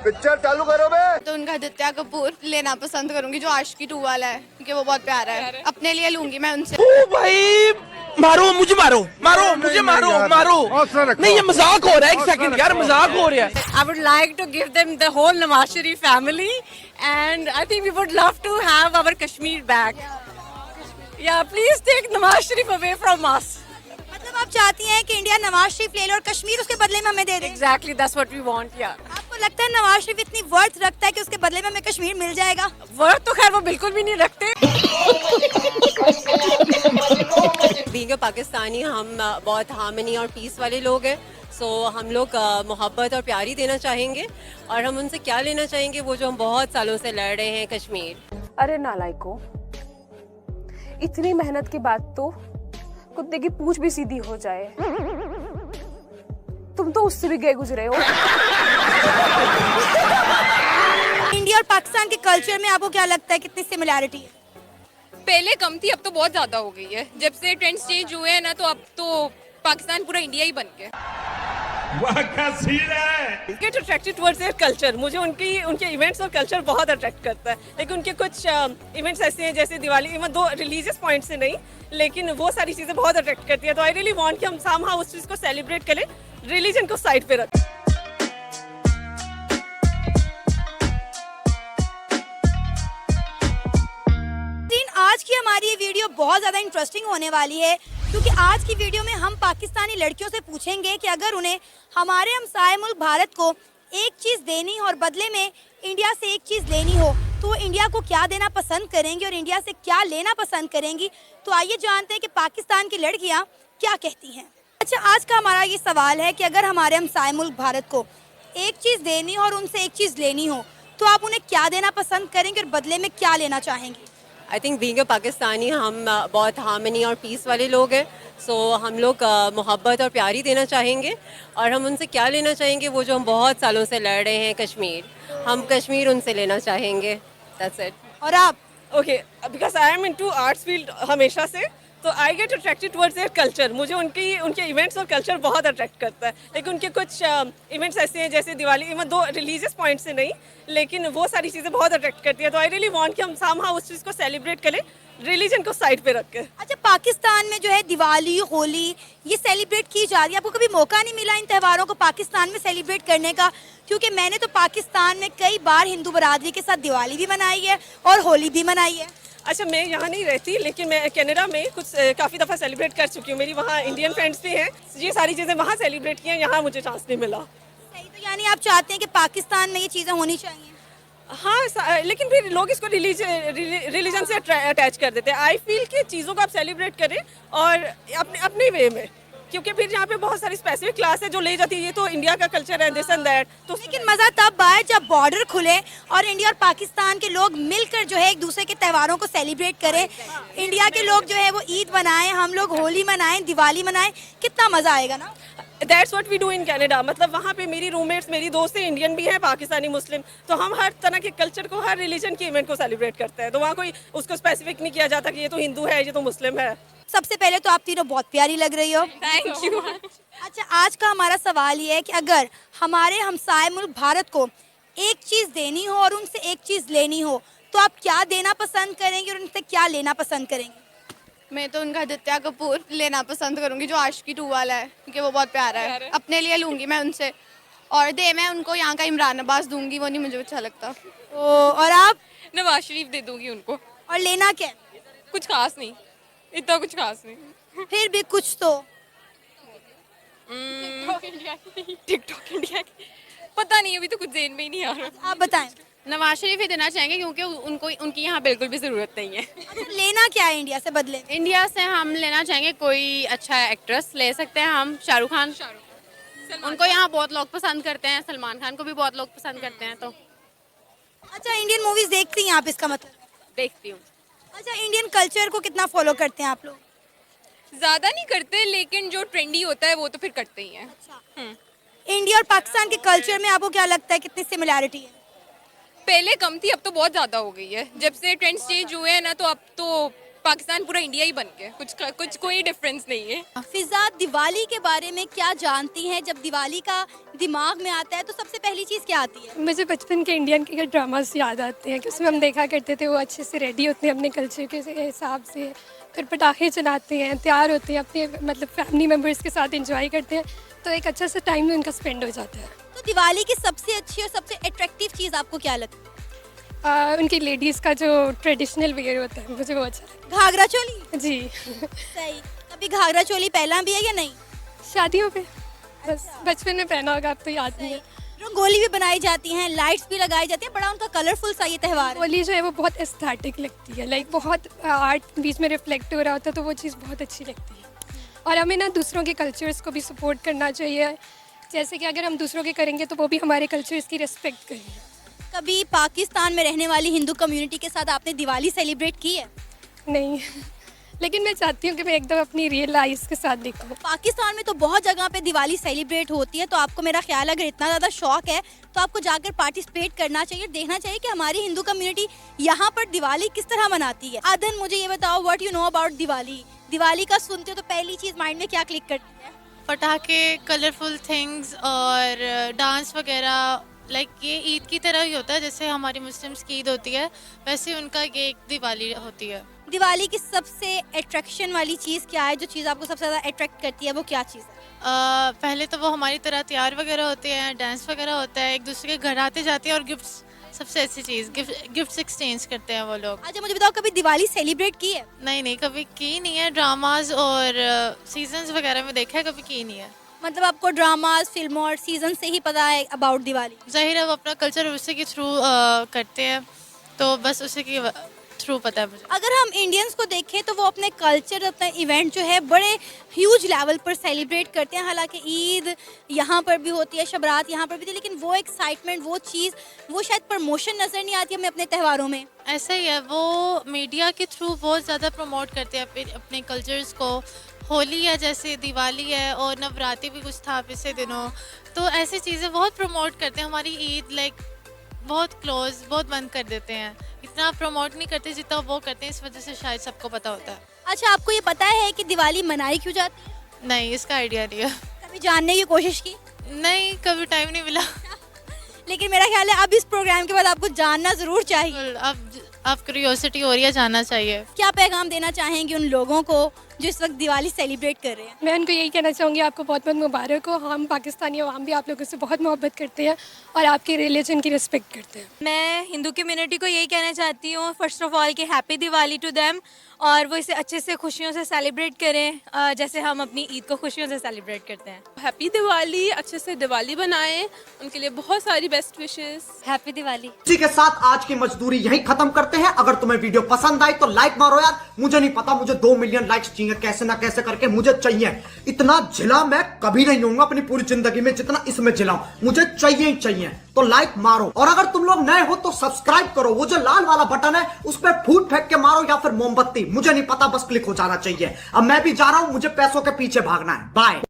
Picture चालू करो बे। तो उनका आदित्य कपूर लेना पसंद करूंगी, जो आशिकी 2 वाला है, क्योंकि वो बहुत प्यारा है। अपने लिए लूंगी मैं उनसे। ओ भाई मारो मुझे, मारो मुझे, मारो नहीं, ये मजाक हो रहा है। एक सेकंड यार, मजाक हो रहा है। I would like to give them the whole Nawaz Sharif family, and I think we would love to have our Kashmir back. Yeah, please take Nawaz Sharif away from us. मतलब आप चाहती हैं कि इंडिया नवाज शरीफ ले लो और कश्मीर उसके बदले में हमें दे दे। Exactly, that's what we want. Yeah. आपको लगता है नवाज शरीफ इतनी वर्थ रखता है कि उसके बदले में हमें कश्मीर मिल जाएगा? वर्थ तो खैर वो बिल्कुल भी नहीं रखते। बीइंग अ पाकिस्तानी हम बहुत हार्मनी और पीस वाले लोग हैं। सो हम लोग मोहब्बत और प्यार ही देना चाहेंगे, और हम उनसे क्या लेना चाहेंगे, वो जो हम बहुत सालों से लड़ रहे हैं, कश्मीर। अरे नालायको, इतनी मेहनत के बाद तो कुत्ते की पूंछ भी सीधी हो जाए, तुम तो उससे भी गए गुजरे हो। इंडिया और पाकिस्तान के कल्चर में आपको क्या लगता है कितनी सिमिलैरिटी है? पहले कम थी, अब तो बहुत ज्यादा हो गई है। जब से ट्रेंड्स चेंज हुए हैं ना, तो अब तो पाकिस्तान पूरा इंडिया ही बन गया। Get attracted towards their culture. मुझे उनके इवेंट्स और कल्चर बहुत अट्रैक्ट करता है। लेकिन उनके कुछ इवेंट्स ऐसे हैं जैसे Diwali, even though religious point से नहीं, लेकिन वो सारी चीजें बहुत अट्रैक्ट करती है। तो आई रियली वांट कि हम somehow उस चीज को सेलिब्रेट करें, रिलीजन को साइड पे रखें। आज की हमारी ये वीडियो बहुत ज्यादा इंटरेस्टिंग होने वाली है, क्योंकि आज की वीडियो में हम पाकिस्तानी लड़कियों से पूछेंगे कि अगर उन्हें हमारे हमसाए मुल्क भारत को एक चीज देनी और बदले में इंडिया से एक चीज लेनी हो, तो वो इंडिया को क्या देना पसंद करेंगी और इंडिया से क्या लेना पसंद करेंगी। तो आइए जानते हैं कि पाकिस्तान की लड़कियां क्या कहती हैं। अच्छा, आज का हमारा ये सवाल है कि अगर हमारे हमसाए मुल्क भारत को एक चीज देनी और उनसे एक चीज लेनी हो, तो आप उन्हें क्या देना पसंद करेंगे और बदले में क्या लेना चाहेंगी? I think being a Pakistani हम बहुत हार्मनी और पीस वाले लोग हैं। सो हम लोग मोहब्बत और प्यार ही देना चाहेंगे, और हम उनसे क्या लेना चाहेंगे, वो जो हम बहुत सालों से लड़ रहे हैं, कश्मीर। हम कश्मीर उनसे लेना चाहेंगे। That's it. और आप? Okay, because I am into arts field हमेशा से, तो I get attracted towards their culture. मुझे उनके इवेंट्स और कल्चर बहुत अट्रैक्ट करता है। लेकिन उनके कुछ इवेंट्स ऐसे हैं जैसे Diwali, even though religious point से नहीं, लेकिन वो सारी चीज़ें बहुत अट्रैक्ट करती है। तो आई रियली वांट कि हम somehow उस चीज़ को सेलिब्रेट करें, रिलीजन को साइड पे रख के। अच्छा, पाकिस्तान में जो है दिवाली, होली ये सेलिब्रेट की जा रही है, आपको कभी मौका नहीं मिला इन त्योहारों को पाकिस्तान में सेलिब्रेट करने का? क्योंकि मैंने तो पाकिस्तान में कई बार हिंदू बरादरी के साथ दिवाली भी मनाई है और होली भी मनाई है। अच्छा, मैं यहाँ नहीं रहती, लेकिन मैं कनाडा में कुछ काफ़ी दफ़ा सेलिब्रेट कर चुकी हूँ। मेरी वहाँ इंडियन फ्रेंड्स भी हैं, ये सारी चीज़ें वहाँ सेलिब्रेट की हैं, यहाँ मुझे चांस नहीं मिला। सही, तो यानी आप चाहते हैं कि पाकिस्तान में ये चीज़ें होनी चाहिए? हाँ, लेकिन फिर लोग इसको रिलीजन से अटैच कर देते हैं। आई फील कि चीज़ों को आप सेलिब्रेट करें और अपने वे में, क्योंकि फिर यहाँ पे बहुत सारी स्पेसिफिक क्लास है जो ले जाती है, ये तो इंडिया का कल्चर है, दिस एंड दैट। तो लेकिन मज़ा तब आए जब बॉर्डर खुले और इंडिया और पाकिस्तान के लोग मिलकर जो है एक दूसरे के त्योहारों को सेलिब्रेट करें। इंडिया के लोग जो है वो ईद मनाएं, हम लोग होली मनाएं, दिवाली मनाएं, कितना मज़ा आएगा ना। That's what we do in Canada. मतलब वहाँ पे मेरी रूममेट्स, मेरी दोस्त इंडियन भी हैं, पाकिस्तानी, मुस्लिम, तो हम हर तरह के कल्चर को, हर रिलीजन के इवेंट को सेलिब्रेट करते हैं। तो वहाँ कोई उसको स्पेसिफिक नहीं किया जाता कि ये तो हिंदू है, ये तो मुस्लिम है। सबसे पहले तो आप तीनों बहुत प्यारी लग रही हो। Thank you. अच्छा, आज का हमारा सवाल ये है कि अगर हमारे हमसाए मुल्क भारत को एक चीज़ देनी हो और उनसे एक चीज़ लेनी हो, तो आप क्या देना पसंद करेंगे और उनसे क्या लेना पसंद करेंगे? मैं तो उनका आदित्य कपूर लेना पसंद करूंगी, जो आशिकी 2 वाला है, क्योंकि वो बहुत प्यारा है। अपने लिए लूंगी मैं उनसे, और मैं उनको यहाँ का इमरान अब्बास दूंगी, वो नहीं मुझे अच्छा लगता। और आप? नवाज शरीफ दे दूंगी उनको। और लेना क्या? कुछ खास नहीं, इतना कुछ खास नहीं। फिर भी कुछ तो। टिकटॉक इंडिया की पता नहीं, अभी तो कुछ जेन में ही नहीं आ रहा। आप बताएं। नवाज शरीफ ही देना चाहेंगे, क्योंकि उनकी यहाँ बिल्कुल भी जरूरत नहीं है। अच्छा, लेना क्या है इंडिया से बदले? इंडिया से हम लेना चाहेंगे कोई अच्छा एक्ट्रेस ले सकते हैं हम, शाहरुख खान। उनको यहाँ बहुत लोग पसंद करते हैं, सलमान खान को भी बहुत लोग पसंद करते हैं। तो अच्छा, इंडियन मूवीज देखती हैं आप, इसका मतलब? देखती हूँ। अच्छा, इंडियन कल्चर को कितना फॉलो करते हैं आप लोग? ज्यादा नहीं करते, लेकिन जो ट्रेंडी होता है वो तो फिर करते ही हैं। अच्छा, इंडिया और पाकिस्तान के कल्चर में आपको क्या लगता है कितनी सिमिलैरिटी है? पहले कम थी, अब तो बहुत ज्यादा हो गई है। जब से ट्रेंड्स चेंज हुए हैं ना, तो अब तो पाकिस्तान पूरा इंडिया ही बन गया, कुछ कोई डिफरेंस नहीं है। फिजा, दिवाली के बारे में क्या जानती हैं? जब दिवाली का दिमाग में आता है तो सबसे पहली चीज़ क्या आती है? मुझे बचपन के इंडियन के ड्रामास याद आते हैं कि उसमें हम देखा करते थे, वो अच्छे से रेडी होते हैं अपने कल्चर के हिसाब से, फिर पटाखे चलाते हैं, तैयार होते हैं, अपने मतलब फैमिली मेम्बर्स के साथ एंजॉय करते हैं, तो एक अच्छा सा टाइम उनका स्पेंड हो जाता है। तो दिवाली की सबसे अच्छी और सबसे अट्रैक्टिव चीज़ आपको क्या लगती है? उनकी लेडीज़ का जो ट्रेडिशनल वेयर होता है, मुझे वो अच्छा लगता घाघरा चोली। है। जी। सही। कभी घाघरा चोली पहना भी है या नहीं? शादियों पे बस बचपन में पहना होगा, अब तो याद नहीं है। रंगोली भी बनाई जाती हैं, लाइट्स भी लगाई जाती हैं, बड़ा उनका कलरफुल सा ये त्यौहार है। होली जो है वो बहुत एस्थेटिक लगती है, लाइक बहुत आर्ट बीच में रिफ्लेक्ट हो रहा होता है, तो वो चीज़ बहुत अच्छी लगती है। और हमें ना दूसरों के कल्चर्स को भी सपोर्ट करना चाहिए, जैसे कि अगर हम दूसरों के करेंगे तो वो भी हमारे कल्चर्स की रिस्पेक्ट करेंगे। कभी पाकिस्तान में रहने वाली हिंदू कम्युनिटी के साथ आपने दिवाली सेलिब्रेट की है? नहीं लेकिन मैं चाहती हूँ कि मैं एकदम अपनी रियल लाइफ के साथ देखूँ। पाकिस्तान में तो बहुत जगह पे दिवाली सेलिब्रेट होती है, तो आपको मेरा ख्याल है अगर इतना ज़्यादा शौक है तो आपको जाकर पार्टिसिपेट करना चाहिए, देखना चाहिए कि हमारी हिंदू कम्युनिटी यहाँ पर दिवाली किस तरह मनाती है। आदन, मुझे ये बताओ, what you know about Diwali? Diwali का सुनते हो तो पहली चीज़ माइंड में क्या क्लिक करती है? पटाखे, कलरफुल थिंग्स और डांस वगैरह। लाइक ये ईद की तरह ही होता है, जैसे हमारी मुस्लिम्स की ईद होती है वैसे उनका ये एक दिवाली होती है। दिवाली की सबसे अट्रैक्शन वाली चीज़ क्या है? जो चीज़ आपको सबसे ज़्यादा अट्रैक्ट करती है वो क्या चीज़ है? पहले तो वो हमारी तरह तैयार वगैरह होते हैं, डांस वगैरह होता है, एक दूसरे के घर आते जाते हैं और गिफ्ट्स, सबसे अच्छी चीज़ गिफ्ट्स एक्सचेंज करते हैं वो लोग। अच्छा, मुझे बताओ, कभी दिवाली सेलिब्रेट की है? नहीं, कभी की नहीं है। ड्रामाज और सीजन्स वगैरह में देखा है, कभी की नहीं है। मतलब आपको ड्रामाज, फिल्मों और सीजन से ही पता है अबाउट दिवाली? जाहिर है वो अपना कल्चर उसी के थ्रू करते हैं, तो बस उसी के थ्रू पता है मुझे। अगर हम इंडियंस को देखें तो वो अपने कल्चर, अपना इवेंट जो है बड़े ह्यूज लेवल पर सेलिब्रेट करते हैं। हालांकि ईद यहाँ पर भी होती है, शबरात यहाँ पर भी थी, लेकिन वो एक्साइटमेंट, वो चीज़, वो शायद प्रमोशन नज़र नहीं आती हमें अपने त्योहारों में। ऐसा ही है, वो मीडिया के थ्रू बहुत ज़्यादा प्रमोट करते हैं अपने कल्चर्स को। होली है, जैसे दिवाली है, और नवरात्रि भी कुछ था पिछले दिनों, तो ऐसी चीज़ें बहुत प्रमोट करते हैं। हमारी ईद लाइक बहुत क्लोज, बहुत बंद कर देते हैं, इतना प्रमोट नहीं करते जितना वो करते हैं, इस वजह से शायद सबको पता होता है। अच्छा, आपको ये पता है कि दिवाली मनाई क्यों जाती है? नहीं, इसका आइडिया नहीं है। कभी जानने की कोशिश की? नहीं, कभी टाइम नहीं मिला। लेकिन मेरा ख्याल है अब इस प्रोग्राम के बाद आपको जानना ज़रूर चाहिए। अब क्यूरियोसिटी हो रही है, जानना चाहिए। क्या पैगाम देना चाहेंगे उन लोगों को जो इस वक्त दिवाली सेलिब्रेट कर रहे हैं? मैं उनको यही कहना चाहूँगी, आपको बहुत बहुत मुबारक हो। हम पाकिस्तानी अवाम भी आप लोगों से बहुत मोहब्बत करते हैं और आपके रिलीजन की रिस्पेक्ट करते हैं। मैं हिंदू कम्युनिटी को यही कहना चाहती हूँ, फर्स्ट ऑफ ऑल कि हैप्पी दिवाली टू देम, और वो इसे अच्छे से खुशियों से सेलिब्रेट करें, जैसे हम अपनी ईद को खुशियों से सेलिब्रेट करते हैं। हैप्पी दिवाली, अच्छे से दिवाली बनाएं, उनके लिए बहुत सारी बेस्ट विशेस। हैप्पी दिवाली। इसी के साथ आज की मजदूरी यही खत्म करते हैं। अगर तुम्हें वीडियो पसंद आई तो लाइक मारो यार, मुझे नहीं पता, मुझे 2 मिलियन लाइक्स चाहिए, कैसे ना कैसे करके मुझे चाहिए। इतना झिला मैं कभी नहीं होऊंगा अपनी पूरी जिंदगी में जितना इसमें झिलाऊं, मुझे चाहिए ही चाहिए। तो लाइक मारो, और अगर तुम लोग नए हो तो सब्सक्राइब करो, वो जो लाल वाला बटन है उस पर फूट फेंक के मारो या फिर मोमबत्ती, मुझे नहीं पता, बस क्लिक हो जाना चाहिए। अब मैं भी जा रहा हूं, मुझे पैसों के पीछे भागना है। बाय।